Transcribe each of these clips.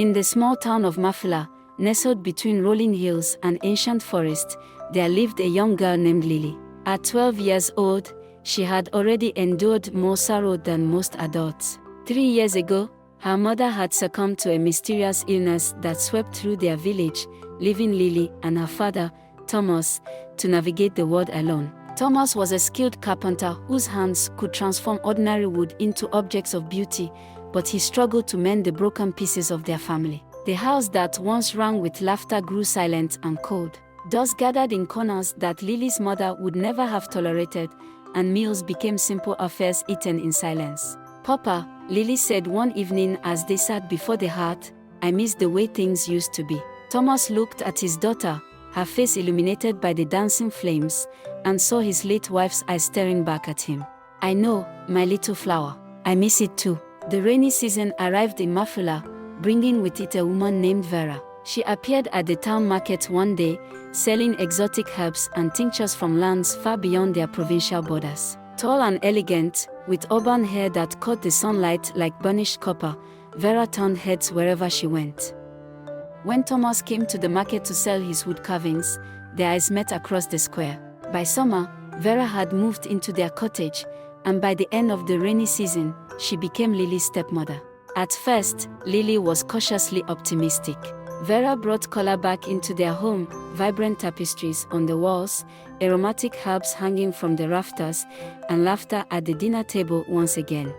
In the small town of Mafula, nestled between rolling hills and ancient forest, there lived a young girl named Lily. At 12 years old, she had already endured more sorrow than most adults. 3 years ago, her mother had succumbed to a mysterious illness that swept through their village, leaving Lily and her father, Thomas, to navigate the world alone. Thomas was a skilled carpenter whose hands could transform ordinary wood into objects of beauty, but he struggled to mend the broken pieces of their family. The house that once rang with laughter grew silent and cold. Dust gathered in corners that Lily's mother would never have tolerated, and meals became simple affairs eaten in silence. "Papa," Lily said one evening as they sat before the hearth, "I miss the way things used to be." Thomas looked at his daughter, her face illuminated by the dancing flames, and saw his late wife's eyes staring back at him. "I know, my little flower. I miss it too." The rainy season arrived in Mafula, bringing with it a woman named Vera. She appeared at the town market one day, selling exotic herbs and tinctures from lands far beyond their provincial borders. Tall and elegant, with auburn hair that caught the sunlight like burnished copper, Vera turned heads wherever she went. When Thomas came to the market to sell his wood carvings, their eyes met across the square. By summer, Vera had moved into their cottage, and by the end of the rainy season, she became Lily's stepmother. At first, Lily was cautiously optimistic. Vera brought color back into their home, vibrant tapestries on the walls, aromatic herbs hanging from the rafters, and laughter at the dinner table once again.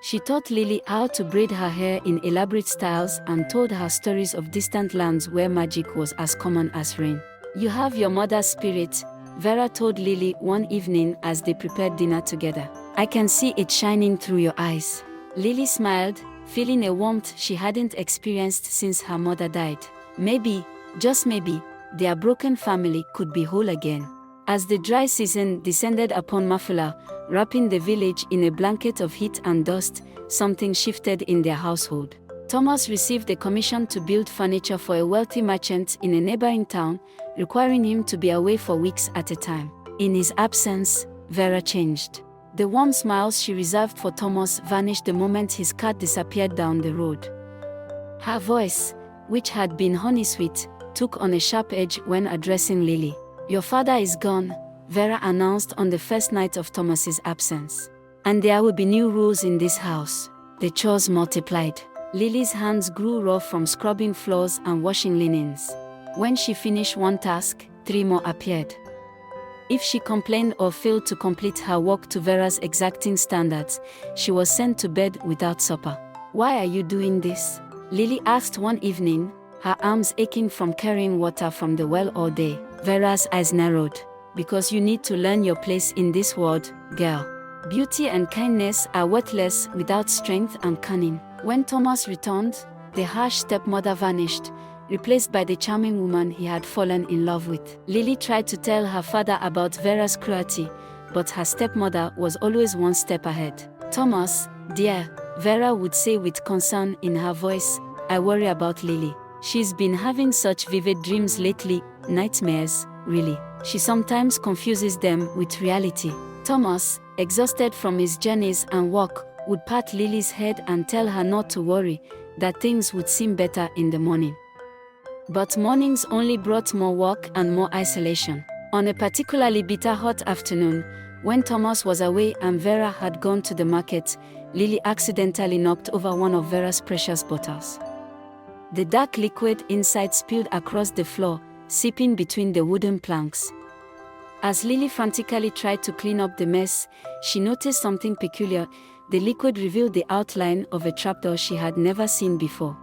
She taught Lily how to braid her hair in elaborate styles and told her stories of distant lands where magic was as common as rain. "You have your mother's spirit," Vera told Lily one evening as they prepared dinner together. "I can see it shining through your eyes." Lily smiled, feeling a warmth she hadn't experienced since her mother died. Maybe, just maybe, their broken family could be whole again. As the dry season descended upon Mafula, wrapping the village in a blanket of heat and dust, something shifted in their household. Thomas received a commission to build furniture for a wealthy merchant in a neighboring town, requiring him to be away for weeks at a time. In his absence, Vera changed. The warm smiles she reserved for Thomas vanished the moment his cart disappeared down the road. Her voice, which had been honey-sweet, took on a sharp edge when addressing Lily. "Your father is gone," Vera announced on the first night of Thomas's absence. "And there will be new rules in this house." The chores multiplied. Lily's hands grew raw from scrubbing floors and washing linens. When she finished one task, 3 more appeared. If she complained or failed to complete her work to Vera's exacting standards, she was sent to bed without supper. "Why are you doing this?" Lily asked one evening, her arms aching from carrying water from the well all day. Vera's eyes narrowed. "Because you need to learn your place in this world, girl. Beauty and kindness are worthless without strength and cunning." When Thomas returned, the harsh stepmother vanished, replaced by the charming woman he had fallen in love with. Lily tried to tell her father about Vera's cruelty, but her stepmother was always one step ahead. "Thomas, dear," Vera would say with concern in her voice, "I worry about Lily. She's been having such vivid dreams lately, nightmares, really. She sometimes confuses them with reality." Thomas, exhausted from his journeys and work, would pat Lily's head and tell her not to worry, that things would seem better in the morning. But mornings only brought more work and more isolation. On a particularly bitter hot afternoon, when Thomas was away and Vera had gone to the market, Lily accidentally knocked over one of Vera's precious bottles. The dark liquid inside spilled across the floor, seeping between the wooden planks. As Lily frantically tried to clean up the mess, she noticed something peculiar. The liquid revealed the outline of a trapdoor she had never seen before.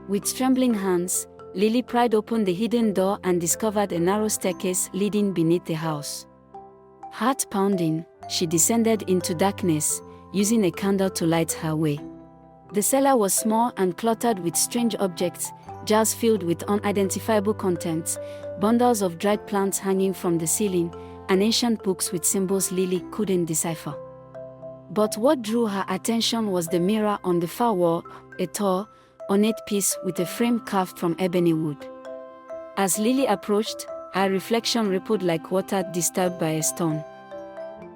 With trembling hands, Lily pried open the hidden door and discovered a narrow staircase leading beneath the house. Heart pounding, she descended into darkness, using a candle to light her way. The cellar was small and cluttered with strange objects, jars filled with unidentifiable contents, bundles of dried plants hanging from the ceiling, and ancient books with symbols Lily couldn't decipher. But what drew her attention was the mirror on the far wall, a tall, ornate piece with a frame carved from ebony wood. As Lily approached, her reflection rippled like water disturbed by a storm.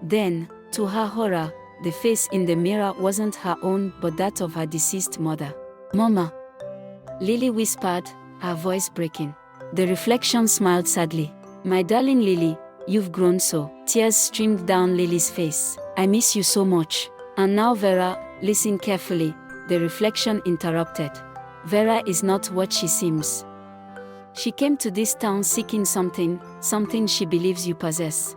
Then, to her horror, the face in the mirror wasn't her own but that of her deceased mother. "Mama," Lily whispered, her voice breaking. The reflection smiled sadly. My darling Lily, you've grown so. Tears streamed down Lily's face. I miss you so much. And now Vera, listen carefully, the reflection interrupted. Vera is not what she seems. She came to this town seeking something she believes you possess.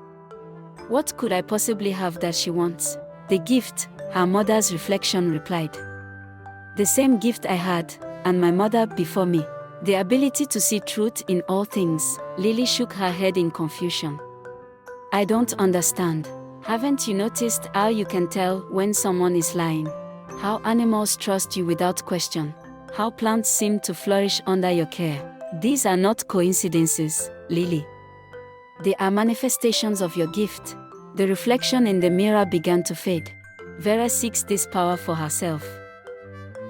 What could I possibly have that she wants? The gift, her mother's reflection replied. The same gift I had, and my mother before me. The ability to see truth in all things. Lily shook her head in confusion. I don't understand. Haven't you noticed how you can tell when someone is lying? How animals trust you without question? How plants seem to flourish under your care? These are not coincidences, Lily. They are manifestations of your gift. The reflection in the mirror began to fade. Vera seeks this power for herself.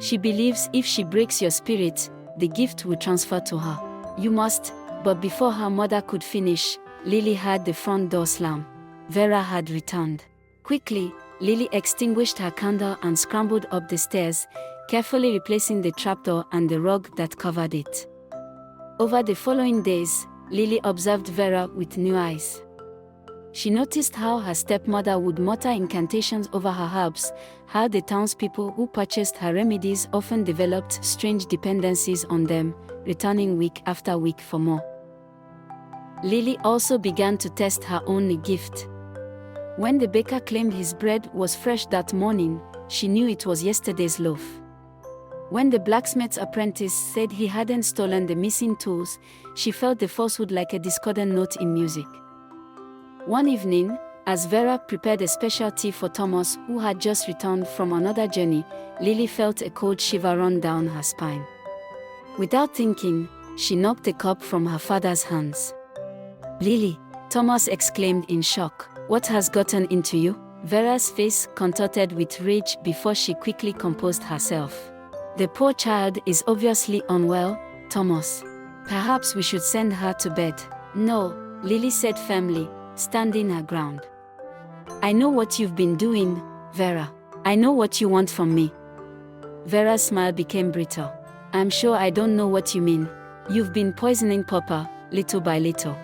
She believes if she breaks your spirit, the gift will transfer to her. You must, but before her mother could finish, Lily heard the front door slam. Vera had returned. Quickly, Lily extinguished her candle and scrambled up the stairs, carefully replacing the trapdoor and the rug that covered it. Over the following days, Lily observed Vera with new eyes. She noticed how her stepmother would mutter incantations over her herbs, how the townspeople who purchased her remedies often developed strange dependencies on them, returning week after week for more. Lily also began to test her own gift. When the baker claimed his bread was fresh that morning, she knew it was yesterday's loaf. When the blacksmith's apprentice said he hadn't stolen the missing tools, she felt the falsehood like a discordant note in music. One evening, as Vera prepared a special tea for Thomas, who had just returned from another journey, Lily felt a cold shiver run down her spine. Without thinking, she knocked the cup from her father's hands. Lily, Thomas exclaimed in shock. What has gotten into you? Vera's face contorted with rage before she quickly composed herself. The poor child is obviously unwell, Thomas. Perhaps we should send her to bed. No, Lily said firmly, standing her ground. I know what you've been doing, Vera. I know what you want from me. Vera's smile became brittle. I'm sure I don't know what you mean. You've been poisoning Papa, little by little.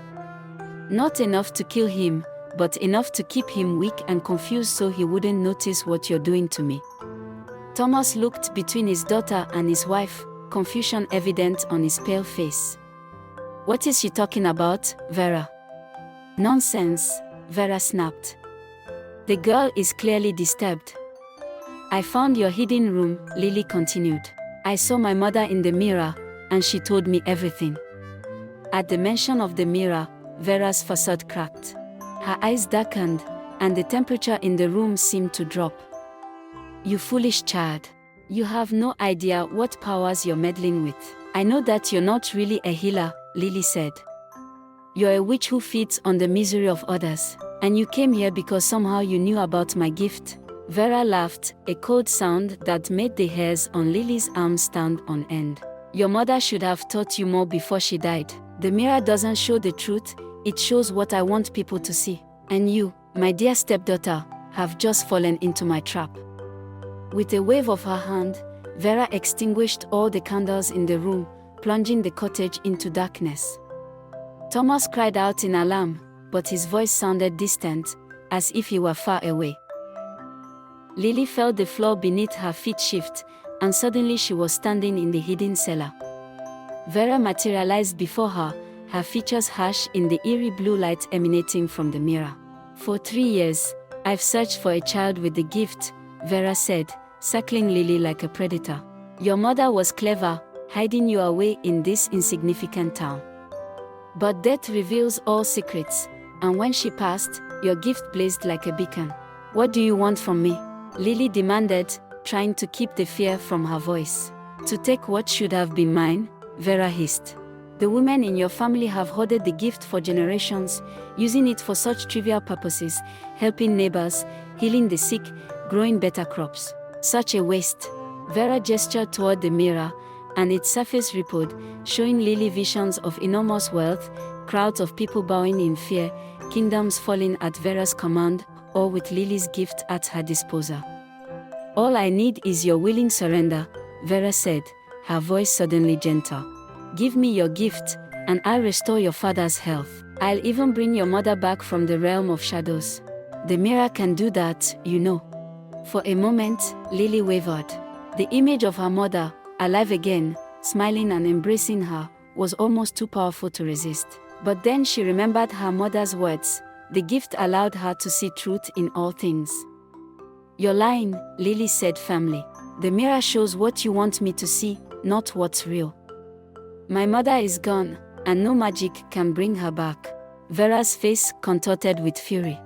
Not enough to kill him, but enough to keep him weak and confused so he wouldn't notice what you're doing to me. Thomas looked between his daughter and his wife, confusion evident on his pale face. What is she talking about, Vera? Nonsense, Vera snapped. The girl is clearly disturbed. I found your hidden room, Lily continued. I saw my mother in the mirror, and she told me everything. At the mention of the mirror, Vera's facade cracked. Her eyes darkened, and the temperature in the room seemed to drop. You foolish child. You have no idea what powers you're meddling with. I know that you're not really a healer, Lily said. You're a witch who feeds on the misery of others, and you came here because somehow you knew about my gift. Vera laughed, a cold sound that made the hairs on Lily's arms stand on end. Your mother should have taught you more before she died. The mirror doesn't show the truth, it shows what I want people to see. And you, my dear stepdaughter, have just fallen into my trap. With a wave of her hand, Vera extinguished all the candles in the room, plunging the cottage into darkness. Thomas cried out in alarm, but his voice sounded distant, as if he were far away. Lily felt the floor beneath her feet shift, and suddenly she was standing in the hidden cellar. Vera materialized before her, her features harsh in the eerie blue light emanating from the mirror. For 3 years, I've searched for a child with the gift, Vera said, circling Lily like a predator. Your mother was clever, hiding you away in this insignificant town. But death reveals all secrets, and when she passed, your gift blazed like a beacon. What do you want from me? Lily demanded, trying to keep the fear from her voice. To take what should have been mine, Vera hissed. The women in your family have hoarded the gift for generations, using it for such trivial purposes, helping neighbors, healing the sick, growing better crops. Such a waste. Vera gestured toward the mirror, and its surface rippled, showing Lily visions of enormous wealth, crowds of people bowing in fear, kingdoms falling at Vera's command, or with Lily's gift at her disposal. All I need is your willing surrender, Vera said, her voice suddenly gentle. "Give me your gift, and I'll restore your father's health. I'll even bring your mother back from the realm of shadows." "The mirror can do that, you know." For a moment, Lily wavered. The image of her mother, alive again, smiling and embracing her, was almost too powerful to resist. But then she remembered her mother's words. The gift allowed her to see truth in all things. "You're lying," Lily said firmly. "The mirror shows what you want me to see, not what's real. My mother is gone, and no magic can bring her back." Vera's face contorted with fury.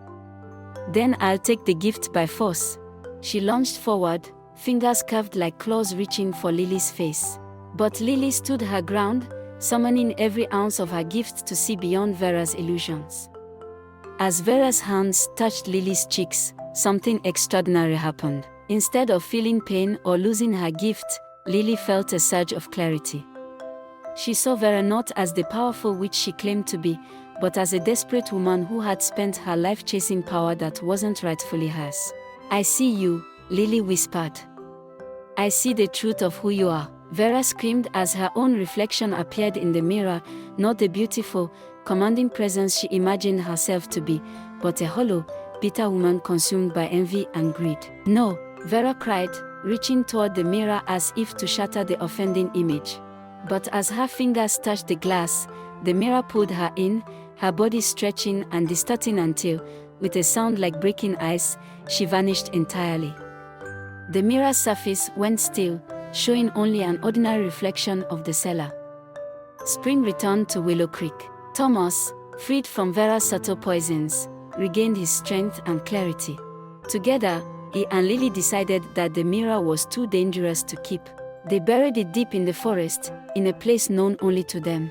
"Then I'll take the gift by force." She lunged forward, fingers curved like claws reaching for Lily's face. But Lily stood her ground, summoning every ounce of her gift to see beyond Vera's illusions. As Vera's hands touched Lily's cheeks, something extraordinary happened. Instead of feeling pain or losing her gift, Lily felt a surge of clarity. She saw Vera not as the powerful witch she claimed to be, but as a desperate woman who had spent her life chasing power that wasn't rightfully hers. "I see you," Lily whispered. "I see the truth of who you are," Vera screamed as her own reflection appeared in the mirror, not the beautiful, commanding presence she imagined herself to be, but a hollow, bitter woman consumed by envy and greed. "No," Vera cried, reaching toward the mirror as if to shatter the offending image. But as her fingers touched the glass, the mirror pulled her in, her body stretching and distorting until, with a sound like breaking ice, she vanished entirely. The mirror's surface went still, showing only an ordinary reflection of the cellar. Spring returned to Willow Creek. Thomas, freed from Vera's subtle poisons, regained his strength and clarity. Together, he and Lily decided that the mirror was too dangerous to keep. They buried it deep in the forest, in a place known only to them.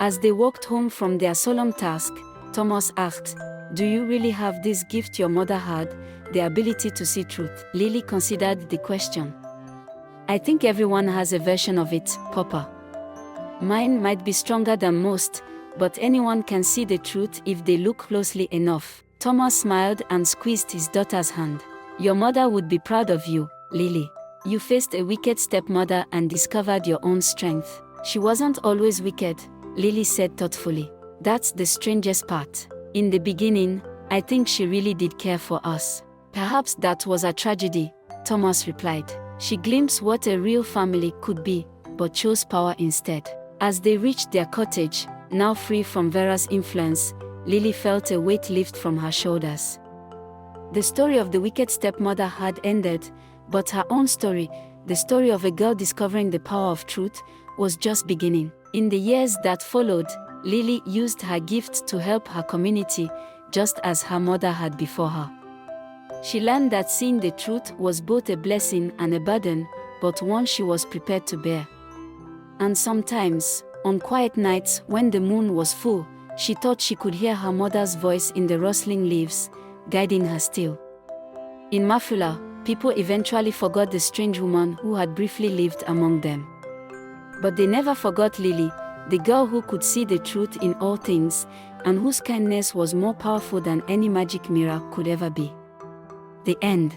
As they walked home from their solemn task, Thomas asked, "Do you really have this gift your mother had, the ability to see truth?" Lily considered the question. "I think everyone has a version of it, Papa. Mine might be stronger than most, but anyone can see the truth if they look closely enough." Thomas smiled and squeezed his daughter's hand. "Your mother would be proud of you, Lily. You faced a wicked stepmother and discovered your own strength." "She wasn't always wicked," Lily said thoughtfully. "That's the strangest part. In the beginning, I think she really did care for us." "Perhaps that was a tragedy," Thomas replied. "She glimpsed what a real family could be, but chose power instead." As they reached their cottage, now free from Vera's influence, Lily felt a weight lift from her shoulders. The story of the wicked stepmother had ended, but her own story, the story of a girl discovering the power of truth, was just beginning. In the years that followed, Lily used her gift to help her community, just as her mother had before her. She learned that seeing the truth was both a blessing and a burden, but one she was prepared to bear. And sometimes, on quiet nights when the moon was full, she thought she could hear her mother's voice in the rustling leaves, guiding her still. In Mafula, people eventually forgot the strange woman who had briefly lived among them. But they never forgot Lily, the girl who could see the truth in all things, and whose kindness was more powerful than any magic mirror could ever be. The end.